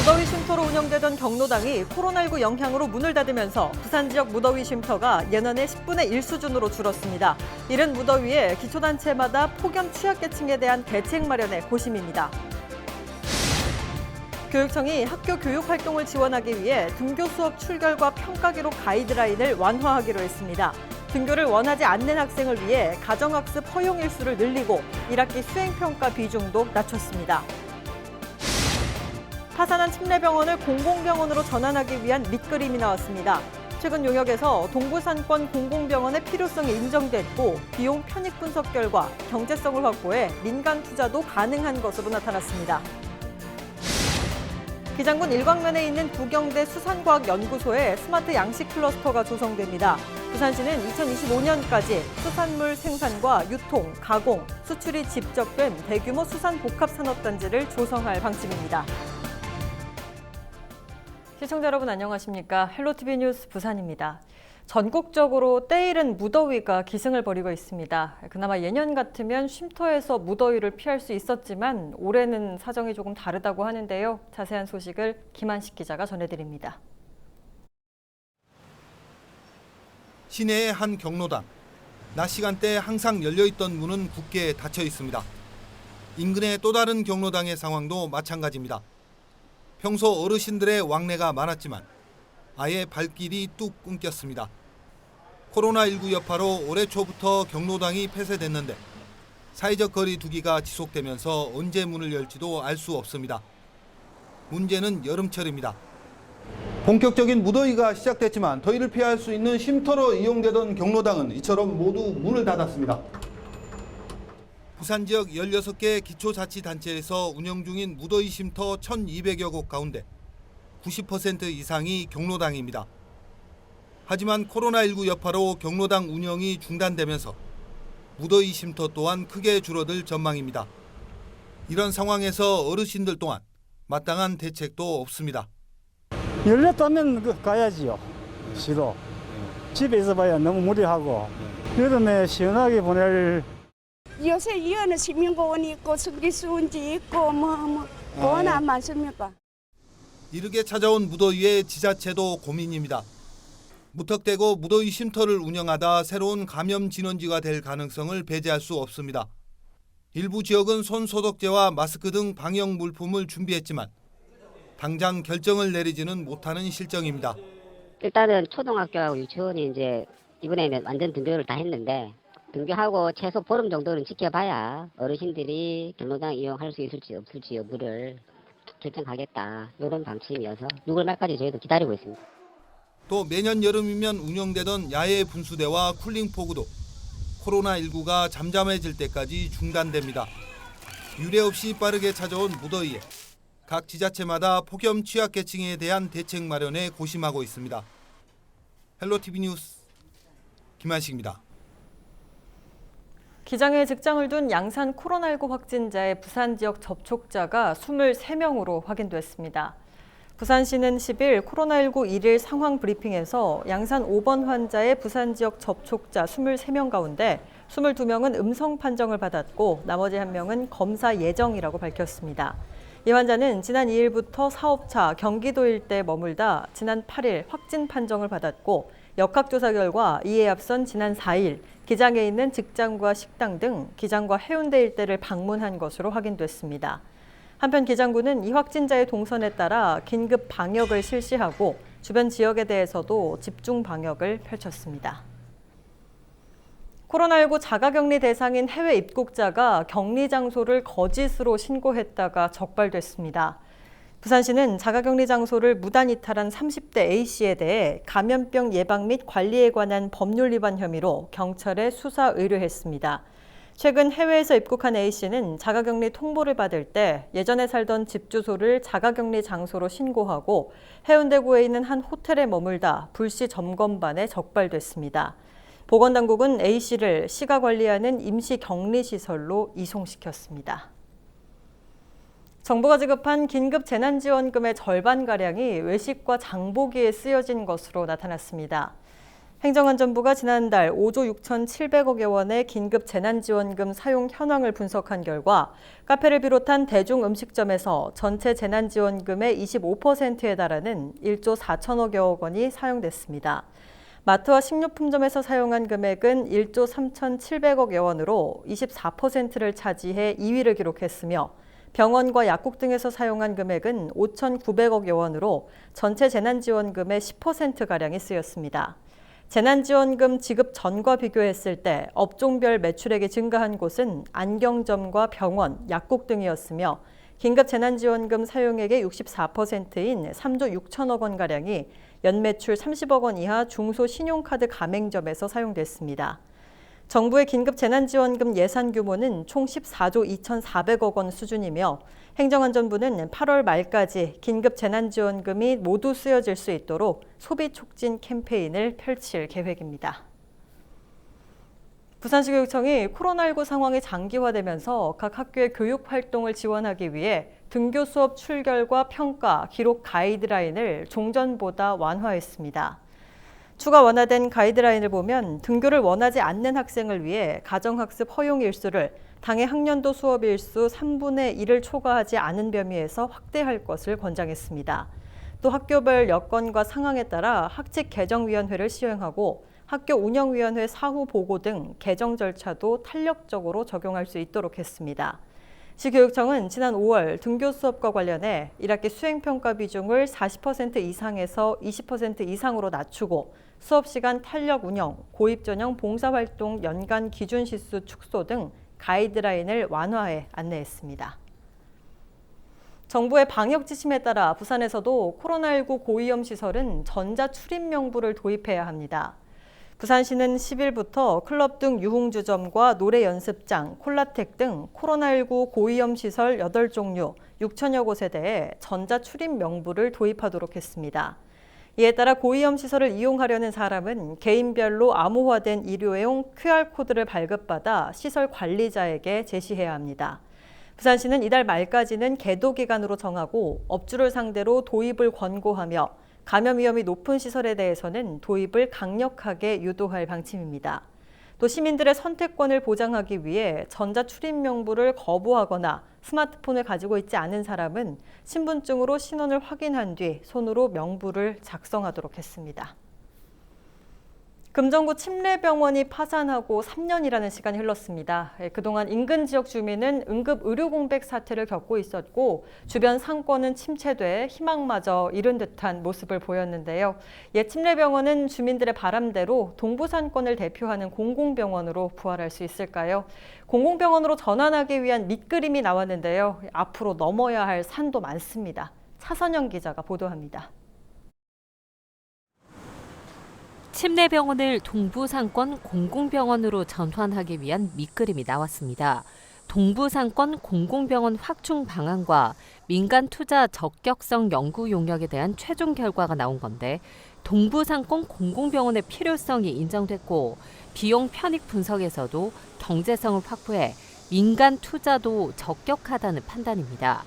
무더위 쉼터로 운영되던 경로당이 코로나19 영향으로 문을 닫으면서 부산 지역 무더위 쉼터가 예년의 10분의 1 수준으로 줄었습니다. 이른 무더위에 기초단체마다 폭염 취약계층에 대한 대책 마련에 고심입니다. 교육청이 학교 교육 활동을 지원하기 위해 등교 수업 출결과 평가기록 가이드라인을 완화하기로 했습니다. 등교를 원하지 않는 학생을 위해 가정학습 허용 일수를 늘리고 1학기 수행평가 비중도 낮췄습니다. 파산한 침례병원을 공공병원으로 전환하기 위한 밑그림이 나왔습니다. 최근 용역에서 동부산권 공공병원의 필요성이 인정됐고 비용 편익 분석 결과 경제성을 확보해 민간 투자도 가능한 것으로 나타났습니다. 기장군 일광면에 있는 부경대 수산과학연구소에 스마트 양식 클러스터가 조성됩니다. 부산시는 2025년까지 수산물 생산과 유통, 가공, 수출이 집적된 대규모 수산 복합산업단지를 조성할 방침입니다. 시청자 여러분 안녕하십니까? 헬로티비 뉴스 부산입니다. 전국적으로 때이른 무더위가 기승을 벌이고 있습니다. 그나마 예년 같으면 쉼터에서 무더위를 피할 수 있었지만 올해는 사정이 조금 다르다고 하는데요. 자세한 소식을 김한식 기자가 전해드립니다. 시내의 한 경로당. 낮 시간대 항상 열려있던 문은 굳게 닫혀 있습니다. 인근의 또 다른 경로당의 상황도 마찬가지입니다. 평소 어르신들의 왕래가 많았지만 아예 발길이 뚝 끊겼습니다. 코로나19 여파로 올해 초부터 경로당이 폐쇄됐는데 사회적 거리 두기가 지속되면서 언제 문을 열지도 알 수 없습니다. 문제는 여름철입니다. 본격적인 무더위가 시작됐지만 더위를 피할 수 있는 쉼터로 이용되던 경로당은 이처럼 모두 문을 닫았습니다. 부산 지역 16개 기초자치단체에서 운영 중인 무더위 쉼터 1,200여 곳 가운데 90% 이상이 경로당입니다. 하지만 코로나19 여파로 경로당 운영이 중단되면서 무더위 쉼터 또한 크게 줄어들 전망입니다. 이런 상황에서 어르신들 또한 마땅한 대책도 없습니다. 열렸다면 가야지요. 싫어. 집에 있어봐야 너무 무리하고 여름에 시원하게 보낼. 요새 이어는 시민공원이 있고 승기수원지 있고 뭐나 많습니까? 이르게 찾아온 무더위에 지자체도 고민입니다. 무턱대고 무더위 쉼터를 운영하다 새로운 감염 진원지가 될 가능성을 배제할 수 없습니다. 일부 지역은 손 소독제와 마스크 등 방역 물품을 준비했지만 당장 결정을 내리지는 못하는 실정입니다. 일단은 초등학교하고 유치원이 이제 이번에는 완전 등교를 다 했는데 등교하고 최소 보름 정도는 지켜봐야 어르신들이 경로당 이용할 수 있을지 없을지 여부를 결정하겠다. 이런 방침이어서 6월 말까지 저희도 기다리고 있습니다. 또 매년 여름이면 운영되던 야외 분수대와 쿨링포구도 코로나19가 잠잠해질 때까지 중단됩니다. 유례 없이 빠르게 찾아온 무더위에 각 지자체마다 폭염 취약계층에 대한 대책 마련에 고심하고 있습니다. 헬로티비 뉴스 김한식입니다. 기장에 직장을 둔 양산 코로나19 확진자의 부산 지역 접촉자가 23명으로 확인됐습니다. 부산시는 10일 코로나19 1일 상황 브리핑에서 양산 5번 환자의 부산 지역 접촉자 23명 가운데 22명은 음성 판정을 받았고 나머지 1명은 검사 예정이라고 밝혔습니다. 이 환자는 지난 2일부터 사업차 경기도 일대에 머물다 지난 8일 확진 판정을 받았고 역학조사 결과 이에 앞선 지난 4일 기장에 있는 직장과 식당 등 기장과 해운대 일대를 방문한 것으로 확인됐습니다. 한편 기장군은 이 확진자의 동선에 따라 긴급 방역을 실시하고 주변 지역에 대해서도 집중 방역을 펼쳤습니다. 코로나19 자가격리 대상인 해외 입국자가 격리 장소를 거짓으로 신고했다가 적발됐습니다. 부산시는 자가격리 장소를 무단 이탈한 30대 A씨에 대해 감염병 예방 및 관리에 관한 법률 위반 혐의로 경찰에 수사 의뢰했습니다. 최근 해외에서 입국한 A씨는 자가격리 통보를 받을 때 예전에 살던 집 주소를 자가격리 장소로 신고하고 해운대구에 있는 한 호텔에 머물다 불시 점검반에 적발됐습니다. 보건당국은 A씨를 시가 관리하는 임시격리시설로 이송시켰습니다. 정부가 지급한 긴급 재난지원금의 절반가량이 외식과 장보기에 쓰여진 것으로 나타났습니다. 행정안전부가 지난달 5조 6,700억여 원의 긴급 재난지원금 사용 현황을 분석한 결과 카페를 비롯한 대중음식점에서 전체 재난지원금의 25%에 달하는 1조 4천억여 원이 사용됐습니다. 마트와 식료품점에서 사용한 금액은 1조 3,700억여 원으로 24%를 차지해 2위를 기록했으며 병원과 약국 등에서 사용한 금액은 5,900억여 원으로 전체 재난지원금의 10%가량이 쓰였습니다. 재난지원금 지급 전과 비교했을 때 업종별 매출액이 증가한 곳은 안경점과 병원, 약국 등이었으며 긴급 재난지원금 사용액의 64%인 3조 6천억 원가량이 연매출 30억 원 이하 중소신용카드 가맹점에서 사용됐습니다. 정부의 긴급 재난지원금 예산 규모는 총 14조 2,400억 원 수준이며 행정안전부는 8월 말까지 긴급 재난지원금이 모두 쓰여질 수 있도록 소비 촉진 캠페인을 펼칠 계획입니다. 부산시교육청이 코로나19 상황이 장기화되면서 각 학교의 교육 활동을 지원하기 위해 등교 수업 출결과 평가, 기록 가이드라인을 종전보다 완화했습니다. 추가 완화된 가이드라인을 보면 등교를 원하지 않는 학생을 위해 가정학습 허용 일수를 당해 학년도 수업 일수 3분의 1을 초과하지 않은 범위에서 확대할 것을 권장했습니다. 또 학교별 여건과 상황에 따라 학칙 개정위원회를 시행하고 학교 운영위원회 사후 보고 등 개정 절차도 탄력적으로 적용할 수 있도록 했습니다. 시교육청은 지난 5월 등교 수업과 관련해 1학기 수행평가 비중을 40% 이상에서 20% 이상으로 낮추고 수업시간 탄력 운영, 고입전형 봉사활동 연간 기준시수 축소 등 가이드라인을 완화해 안내했습니다. 정부의 방역 지침에 따라 부산에서도 코로나19 고위험 시설은 전자출입명부를 도입해야 합니다. 부산시는 10일부터 클럽 등 유흥주점과 노래 연습장, 콜라텍 등 코로나19 고위험 시설 8종류 6천여 곳에 대해 전자출입 명부를 도입하도록 했습니다. 이에 따라 고위험 시설을 이용하려는 사람은 개인별로 암호화된 일회용 QR코드를 발급받아 시설 관리자에게 제시해야 합니다. 부산시는 이달 말까지는 계도 기간으로 정하고 업주를 상대로 도입을 권고하며 감염 위험이 높은 시설에 대해서는 도입을 강력하게 유도할 방침입니다. 또 시민들의 선택권을 보장하기 위해 전자출입명부를 거부하거나 스마트폰을 가지고 있지 않은 사람은 신분증으로 신원을 확인한 뒤 손으로 명부를 작성하도록 했습니다. 금정구 침례병원이 파산하고 3년이라는 시간이 흘렀습니다. 그동안 인근 지역 주민은 응급 의료 공백 사태를 겪고 있었고 주변 상권은 침체돼 희망마저 잃은 듯한 모습을 보였는데요. 옛 침례병원은 주민들의 바람대로 동부산권을 대표하는 공공병원으로 부활할 수 있을까요? 공공병원으로 전환하기 위한 밑그림이 나왔는데요. 앞으로 넘어야 할 산도 많습니다. 차선영 기자가 보도합니다. 침례병원을 동부상권 공공병원으로 전환하기 위한 밑그림이 나왔습니다. 동부상권 공공병원 확충 방안과 민간 투자 적격성 연구 용역에 대한 최종 결과가 나온 건데 동부상권 공공병원의 필요성이 인정됐고 비용 편익 분석에서도 경제성을 확보해 민간 투자도 적격하다는 판단입니다.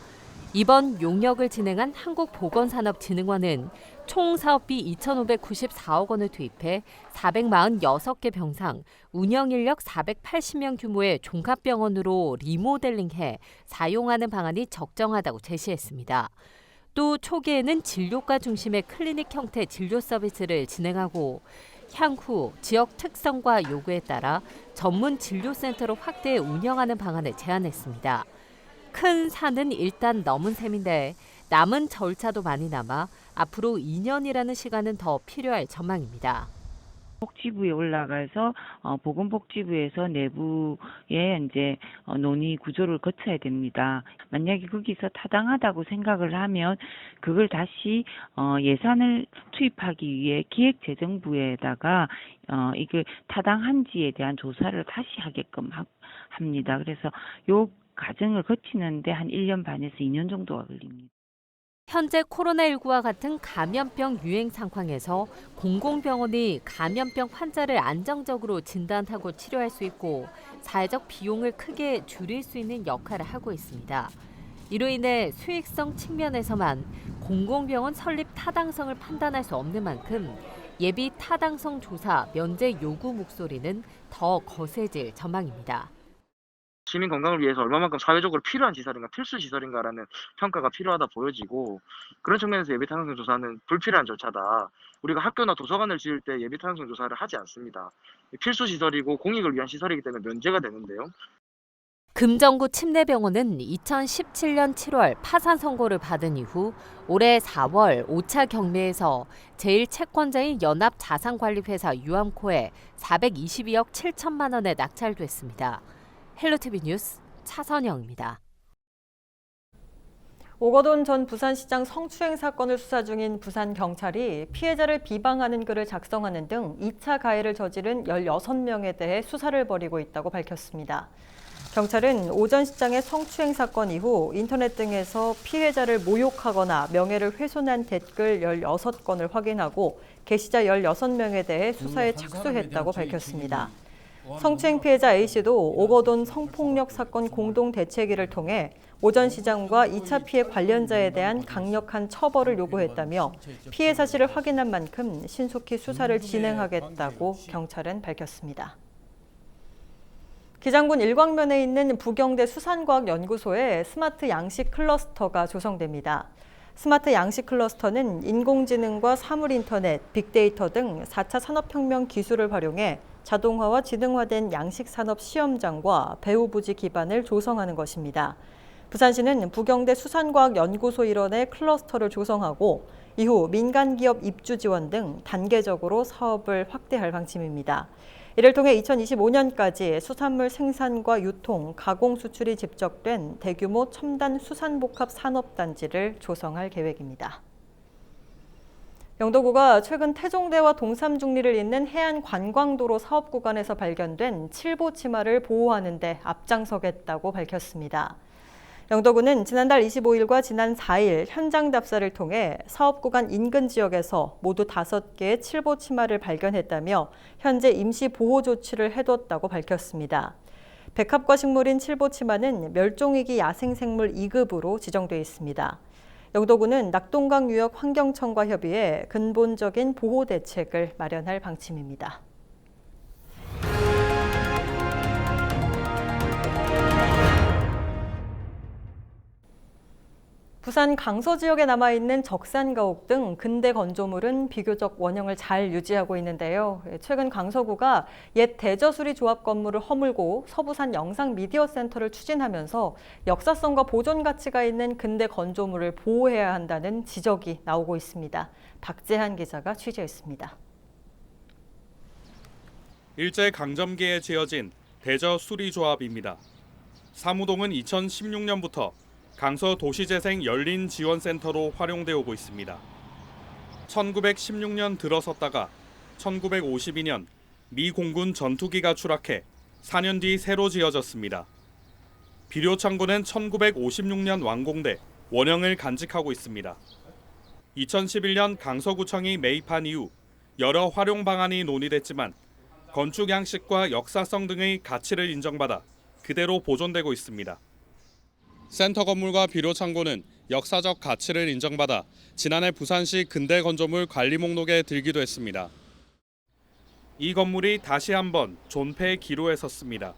이번 용역을 진행한 한국보건산업진흥원은 총 사업비 2,594억 원을 투입해 446개 병상, 운영 인력 480명 규모의 종합병원으로 리모델링해 사용하는 방안이 적정하다고 제시했습니다. 또 초기에는 진료과 중심의 클리닉 형태 진료 서비스를 진행하고 향후 지역 특성과 요구에 따라 전문 진료센터로 확대해 운영하는 방안을 제안했습니다. 큰 산은 일단 넘은 셈인데 남은 절차도 많이 남아 앞으로 2년이라는 시간은 더 필요할 전망입니다. 복지부에 올라가서 보건복지부에서 내부에 이제 논의 구조를 거쳐야 됩니다. 만약에 거기서 타당하다고 생각을 하면 그걸 다시 예산을 투입하기 위해 기획재정부에다가 이게 타당한지에 대한 조사를 다시 하게끔 합니다. 그래서 요 과정을 거치는데 한 1년 반에서 2년 정도가 걸립니다. 현재 코로나19와 같은 감염병 유행 상황에서 공공병원이 감염병 환자를 안정적으로 진단하고 치료할 수 있고 사회적 비용을 크게 줄일 수 있는 역할을 하고 있습니다. 이로 인해 수익성 측면에서만 공공병원 설립 타당성을 판단할 수 없는 만큼 예비 타당성 조사 면제 요구 목소리는 더 거세질 전망입니다. 시민 건강을 위해서 얼마만큼 사회적으로 필요한 시설인가, 필수 시설인가라는 평가가 필요하다 보여지고, 그런 측면에서 예비 타당성 조사는 불필요한 절차다. 우리가 학교나 도서관을 지을 때 예비 타당성 조사를 하지 않습니다. 필수 시설이고 공익을 위한 시설이기 때문에 면제가 되는데요. 금정구 침례병원은 2017년 7월 파산 선고를 받은 이후 올해 4월 5차 경매에서 제1채권자인 연합자산관리회사 유암코에 422억 7천만 원에 낙찰됐습니다. 헬로티비 뉴스 차선영입니다. 오거돈 전 부산시장 성추행 사건을 수사 중인 부산경찰이 피해자를 비방하는 글을 작성하는 등 2차 가해를 저지른 16명에 대해 수사를 벌이고 있다고 밝혔습니다. 경찰은 오 전 시장의 성추행 사건 이후 인터넷 등에서 피해자를 모욕하거나 명예를 훼손한 댓글 16건을 확인하고 게시자 16명에 대해 수사에 착수했다고 밝혔습니다. 성추행 피해자 A씨도 오거돈 성폭력 사건 공동대책위를 통해 오 전 시장과 2차 피해 관련자에 대한 강력한 처벌을 요구했다며 피해 사실을 확인한 만큼 신속히 수사를 진행하겠다고 경찰은 밝혔습니다. 기장군 일광면에 있는 부경대 수산과학연구소에 스마트 양식 클러스터가 조성됩니다. 스마트 양식 클러스터는 인공지능과 사물인터넷, 빅데이터 등 4차 산업혁명 기술을 활용해 자동화와 지능화된 양식산업 시험장과 배후부지 기반을 조성하는 것입니다. 부산시는 부경대 수산과학연구소 일원의 클러스터를 조성하고 이후 민간기업 입주 지원 등 단계적으로 사업을 확대할 방침입니다. 이를 통해 2025년까지 수산물 생산과 유통, 가공 수출이 집적된 대규모 첨단 수산복합 산업단지를 조성할 계획입니다. 영도구가 최근 태종대와 동삼중리를 잇는 해안관광도로 사업 구간에서 발견된 칠보 치마를 보호하는 데 앞장서겠다고 밝혔습니다. 영도구는 지난달 25일과 지난 4일 현장 답사를 통해 사업 구간 인근 지역에서 모두 5개의 칠보 치마를 발견했다며 현재 임시 보호 조치를 해뒀다고 밝혔습니다. 백합과 식물인 칠보 치마는 멸종위기 야생생물 2급으로 지정돼 있습니다. 영도구는 낙동강 유역 환경청과 협의해 근본적인 보호 대책을 마련할 방침입니다. 부산 강서 지역에 남아있는 적산가옥 등 근대 건조물은 비교적 원형을 잘 유지하고 있는데요. 최근 강서구가 옛 대저수리 조합 건물을 허물고 서부산 영상미디어센터를 추진하면서 역사성과 보존 가치가 있는 근대 건조물을 보호해야 한다는 지적이 나오고 있습니다. 박재한 기자가 취재했습니다. 일제강점기에 지어진 대저수리조합입니다. 사무동은 2016년부터 강서 도시재생 열린지원센터로 활용되어 오고 있습니다. 1916년 들어섰다가 1952년 미 공군 전투기가 추락해 4년 뒤 새로 지어졌습니다. 비료창고는 1956년 완공돼 원형을 간직하고 있습니다. 2011년 강서구청이 매입한 이후 여러 활용 방안이 논의됐지만 건축 양식과 역사성 등의 가치를 인정받아 그대로 보존되고 있습니다. 센터 건물과 비료 창고는 역사적 가치를 인정받아 지난해 부산시 근대 건조물 관리 목록에 들기도 했습니다. 이 건물이 다시 한번 존폐의 기로에 섰습니다.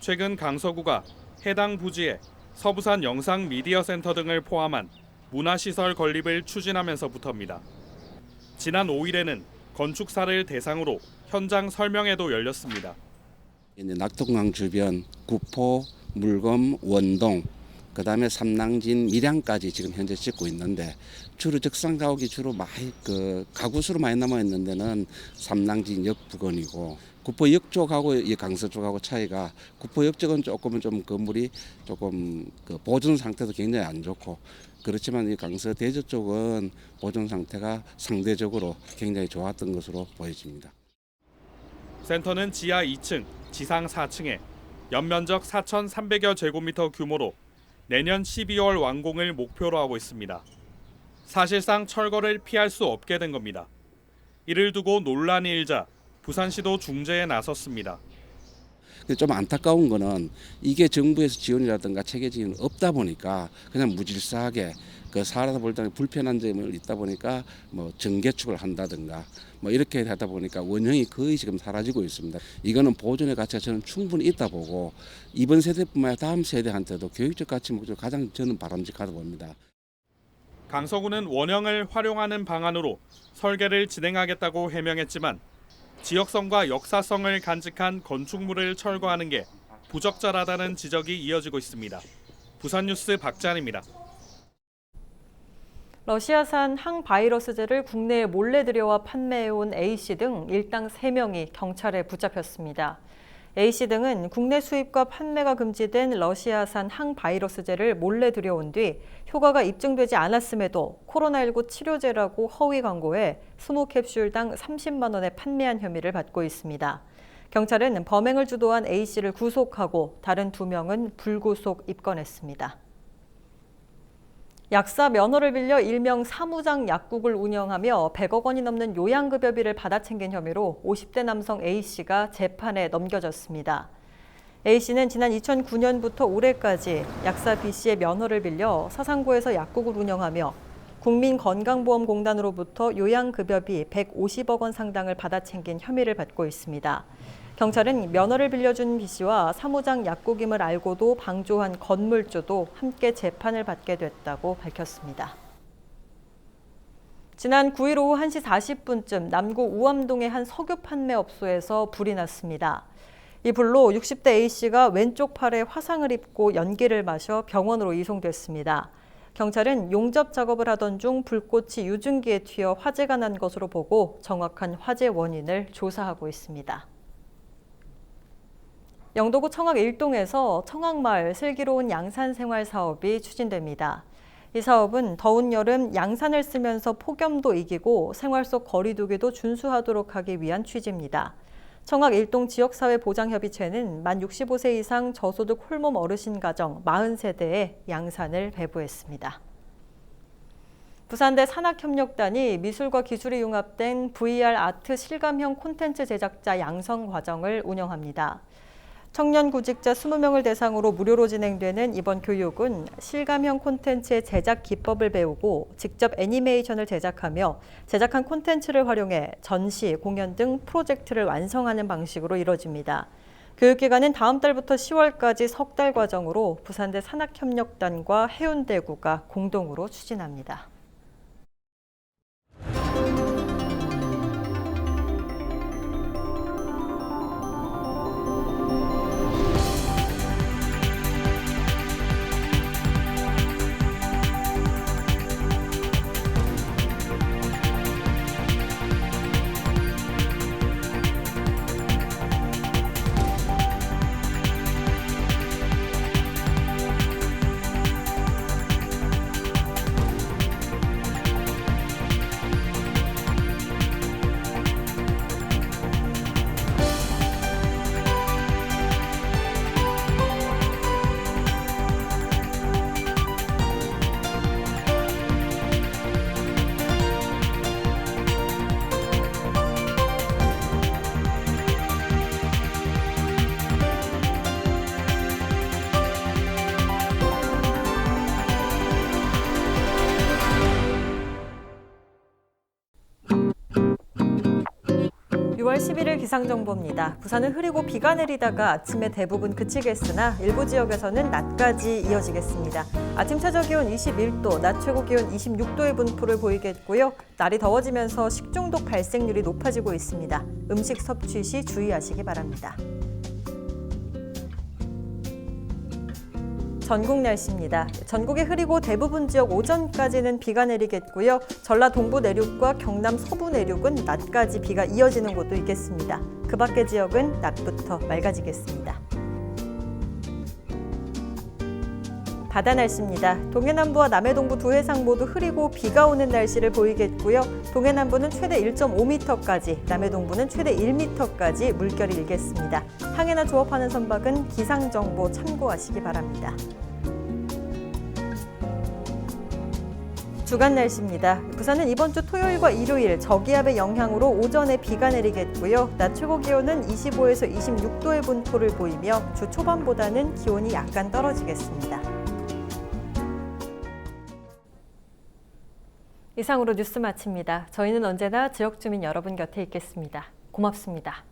최근 강서구가 해당 부지에 서부산 영상 미디어 센터 등을 포함한 문화시설 건립을 추진하면서부터입니다. 지난 5일에는 건축사를 대상으로 현장 설명회도 열렸습니다. 낙동강 주변 구포, 물검, 원동, 그다음에 삼낭진, 밀양까지 지금 현재 짓고 있는데 주로 적산가옥이 주로 많이 가구 수로 많이 남아 있는 데는 삼낭진 역 부근이고 구포역 쪽하고 이 강서 쪽하고 차이가 구포역 쪽은 조금은 좀 건물이 조금 보존 상태도 굉장히 안 좋고 그렇지만 이 강서 대저 쪽은 보존 상태가 상대적으로 굉장히 좋았던 것으로 보여집니다. 센터는 지하 2층, 지상 4층에 연면적 4,300여 제곱미터 규모로 내년 12월 완공을 목표로 하고 있습니다. 사실상 철거를 피할 수 없게 된 겁니다. 이를 두고 논란이 일자 부산시도 중재에 나섰습니다. 근데 좀 안타까운 거는 이게 정부에서 지원이라든가 체계 지원이 없다 보니까 그냥 무질서하게 그 살아다 볼 때 불편한 점을 있다 보니까 뭐 정개축을 한다든가 뭐 이렇게 하다 보니까 원형이 거의 지금 사라지고 있습니다. 이거는 보존의 가치가 저는 충분히 있다 보고 이번 세대뿐만 아니라 다음 세대한테도 교육적 가치 목적으로 가장 저는 바람직하다고 봅니다. 강서구는 원형을 활용하는 방안으로 설계를 진행하겠다고 해명했지만 지역성과 역사성을 간직한 건축물을 철거하는 게 부적절하다는 지적이 이어지고 있습니다. 부산뉴스 박찬입니다. 러시아산 항바이러스제를 국내에 몰래 들여와 판매해온 A씨 등 일당 3명이 경찰에 붙잡혔습니다. A씨 등은 국내 수입과 판매가 금지된 러시아산 항바이러스제를 몰래 들여온 뒤 효과가 입증되지 않았음에도 코로나19 치료제라고 허위 광고해 20캡슐당 30만 원에 판매한 혐의를 받고 있습니다. 경찰은 범행을 주도한 A씨를 구속하고 다른 2명은 불구속 입건했습니다. 약사 면허를 빌려 일명 사무장 약국을 운영하며 100억 원이 넘는 요양급여비를 받아 챙긴 혐의로 50대 남성 A씨가 재판에 넘겨졌습니다. A씨는 지난 2009년부터 올해까지 약사 B씨의 면허를 빌려 서상구에서 약국을 운영하며 국민건강보험공단으로부터 요양급여비 150억 원 상당을 받아 챙긴 혐의를 받고 있습니다. 경찰은 면허를 빌려준 B씨와 사무장 약국임을 알고도 방조한 건물주도 함께 재판을 받게 됐다고 밝혔습니다. 지난 9일 오후 1시 40분쯤 남구 우암동의 한 석유 판매업소에서 불이 났습니다. 이 불로 60대 A씨가 왼쪽 팔에 화상을 입고 연기를 마셔 병원으로 이송됐습니다. 경찰은 용접 작업을 하던 중 불꽃이 유증기에 튀어 화재가 난 것으로 보고 정확한 화재 원인을 조사하고 있습니다. 영도구 청학 1동에서 청학마을 슬기로운 양산 생활 사업이 추진됩니다. 이 사업은 더운 여름 양산을 쓰면서 폭염도 이기고 생활 속 거리 두기도 준수하도록 하기 위한 취지입니다. 청학 1동 지역사회보장협의체는 만 65세 이상 저소득 홀몸 어르신 가정 40세대에 양산을 배부했습니다. 부산대 산학협력단이 미술과 기술이 융합된 VR 아트 실감형 콘텐츠 제작자 양성 과정을 운영합니다. 청년 구직자 20명을 대상으로 무료로 진행되는 이번 교육은 실감형 콘텐츠의 제작 기법을 배우고 직접 애니메이션을 제작하며 제작한 콘텐츠를 활용해 전시, 공연 등 프로젝트를 완성하는 방식으로 이뤄집니다. 교육기간은 다음 달부터 10월까지 석 달 과정으로 부산대 산학협력단과 해운대구가 공동으로 추진합니다. (6월 11일) 기상정보입니다. 부산은 흐리고 비가 내리다가 아침에 대부분 그치겠으나 일부 지역에서는 낮까지 이어지겠습니다. 아침 최저 기온 21도, 낮 최고 기온 26도의 분포를 보이겠고요. 날이 더워지면서 식중독 발생률이 높아지고 있습니다. 음식 섭취 시 주의하시기 바랍니다. 전국 날씨입니다. 전국이 흐리고 대부분 지역 오전까지는 비가 내리겠고요. 전라 동부 내륙과 경남 서부 내륙은 낮까지 비가 이어지는 곳도 있겠습니다. 그 밖의 지역은 낮부터 맑아지겠습니다. 바다 날씨입니다. 동해남부와 남해동부 두 해상 모두 흐리고 비가 오는 날씨를 보이겠고요. 동해남부는 최대 1.5m까지, 남해동부는 최대 1m까지 물결이 일겠습니다. 항해나 조업하는 선박은 기상정보 참고하시기 바랍니다. 주간 날씨입니다. 부산은 이번 주 토요일과 일요일 저기압의 영향으로 오전에 비가 내리겠고요. 낮 최고 기온은 25에서 26도의 분포를 보이며 주 초반보다는 기온이 약간 떨어지겠습니다. 이상으로 뉴스 마칩니다. 저희는 언제나 지역 주민 여러분 곁에 있겠습니다. 고맙습니다.